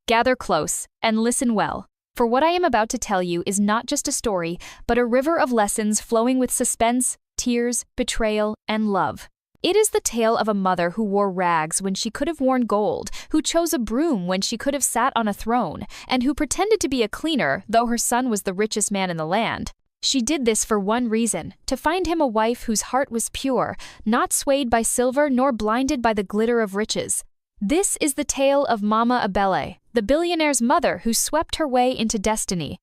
Gather close and listen well, for what I am about to tell you is not just a story, but a river of lessons flowing with suspense, tears, betrayal, and love. It is the tale of a mother who wore rags when she could have worn gold, who chose a broom when she could have sat on a throne, and who pretended to be a cleaner though her son was the richest man in the land. She did this for one reason, to find him a wife whose heart was pure, not swayed by silver nor blinded by the glitter of riches. This is the tale of Mama Ebele, the billionaire's mother who swept her way into destiny.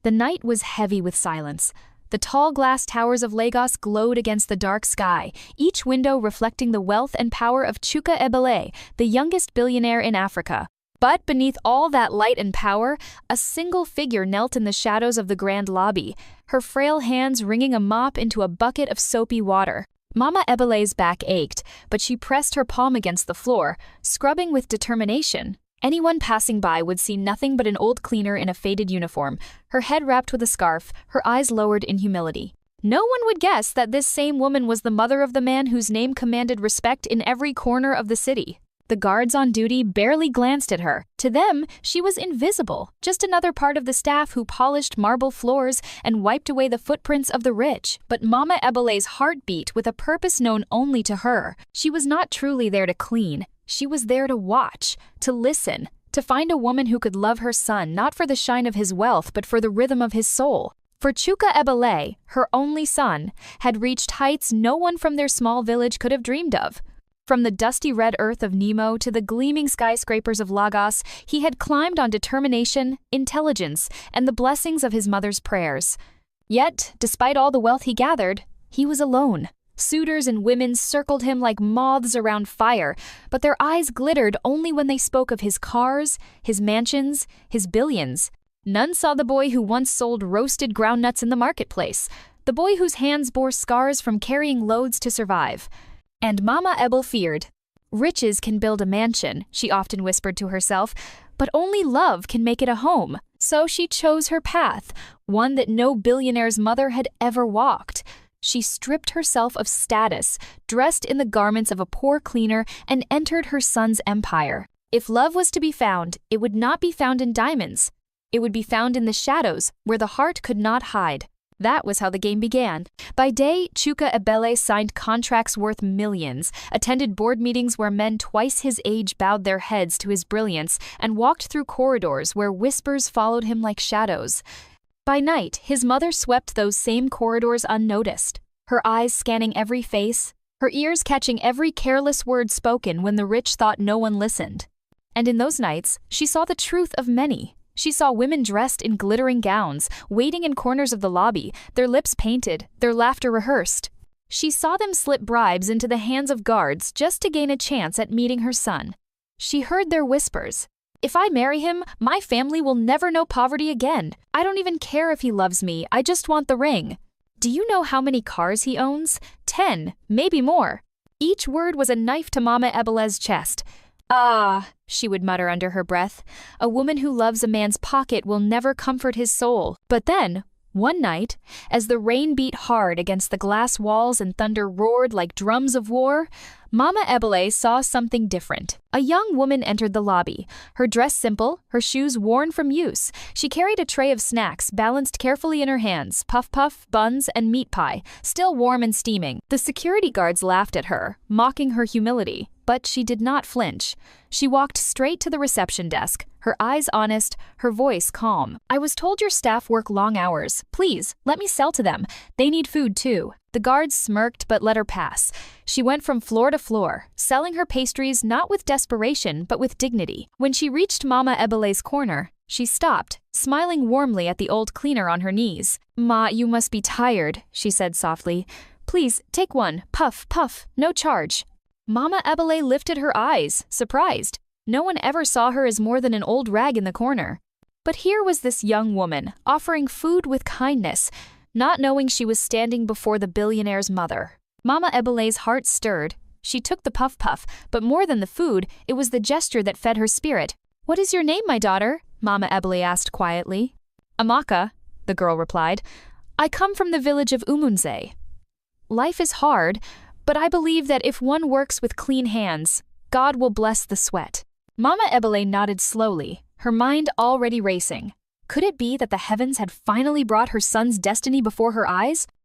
The night was heavy with silence. The tall glass towers of Lagos glowed against the dark sky, each window reflecting the wealth and power of Chuka Ebele, the youngest billionaire in Africa. But beneath all that light and power, a single figure knelt in the shadows of the grand lobby, her frail hands wringing a mop into a bucket of soapy water. Mama Ebele's back ached, but she pressed her palm against the floor, scrubbing with determination. Anyone passing by would see nothing but an old cleaner in a faded uniform, her head wrapped with a scarf, her eyes lowered in humility. No one would guess that this same woman was the mother of the man whose name commanded respect in every corner of the city. The guards on duty barely glanced at her. To them, she was invisible, just another part of the staff who polished marble floors and wiped away the footprints of the rich. But Mama Ebele's heart beat with a purpose known only to her. She was not truly there to clean. She was there to watch, to listen, to find a woman who could love her son not for the shine of his wealth but for the rhythm of his soul. For Chuka Ebele, her only son, had reached heights no one from their small village could have dreamed of. From the dusty red earth of Nemo to the gleaming skyscrapers of Lagos, he had climbed on determination, intelligence, and the blessings of his mother's prayers. Yet, despite all the wealth he gathered, he was alone. Suitors and women circled him like moths around fire, but their eyes glittered only when they spoke of his cars, his mansions, his billions. None saw the boy who once sold roasted groundnuts in the marketplace, the boy whose hands bore scars from carrying loads to survive. And Mama Ebele feared. Riches can build a mansion, she often whispered to herself, but only love can make it a home. So she chose her path, one that no billionaire's mother had ever walked. She stripped herself of status, dressed in the garments of a poor cleaner, and entered her son's empire. If love was to be found, it would not be found in diamonds. It would be found in the shadows, where the heart could not hide. That was how the game began. By day, Chuka Ebele signed contracts worth millions, attended board meetings where men twice his age bowed their heads to his brilliance, and walked through corridors where whispers followed him like shadows. By night, his mother swept those same corridors unnoticed, her eyes scanning every face, her ears catching every careless word spoken when the rich thought no one listened. And in those nights, she saw the truth of many. She saw women dressed in glittering gowns, waiting in corners of the lobby, their lips painted, their laughter rehearsed. She saw them slip bribes into the hands of guards just to gain a chance at meeting her son. She heard their whispers. If I marry him, my family will never know poverty again. I don't even care if he loves me, I just want the ring. Do you know how many cars he owns? 10, maybe more. Each word was a knife to Mama Ebele's chest. Ah, she would mutter under her breath, a woman who loves a man's pocket will never comfort his soul. But then, one night, as the rain beat hard against the glass walls and thunder roared like drums of war, Mama Ebele saw something different. A young woman entered the lobby, her dress simple, her shoes worn from use. She carried a tray of snacks balanced carefully in her hands, puff-puff, buns, and meat pie, still warm and steaming. The security guards laughed at her, mocking her humility. But she did not flinch. She walked straight to the reception desk, her eyes honest, her voice calm. I was told your staff work long hours. Please, let me sell to them. They need food too. The guards smirked but let her pass. She went from floor to floor, selling her pastries not with desperation but with dignity. When she reached Mama Ebele's corner, she stopped, smiling warmly at the old cleaner on her knees. Ma, you must be tired, she said softly. Please, take one. Puff, puff, no charge. Mama Ebele lifted her eyes, surprised. No one ever saw her as more than an old rag in the corner. But here was this young woman, offering food with kindness, not knowing she was standing before the billionaire's mother. Mama Ebele's heart stirred. She took the puff-puff, but more than the food, it was the gesture that fed her spirit. What is your name, my daughter? Mama Ebele asked quietly. Amaka, the girl replied. I come from the village of Umunze. Life is hard, but I believe that if one works with clean hands, God will bless the sweat. Mama Ebele nodded slowly, her mind already racing. Could it be that the heavens had finally brought her son's destiny before her eyes?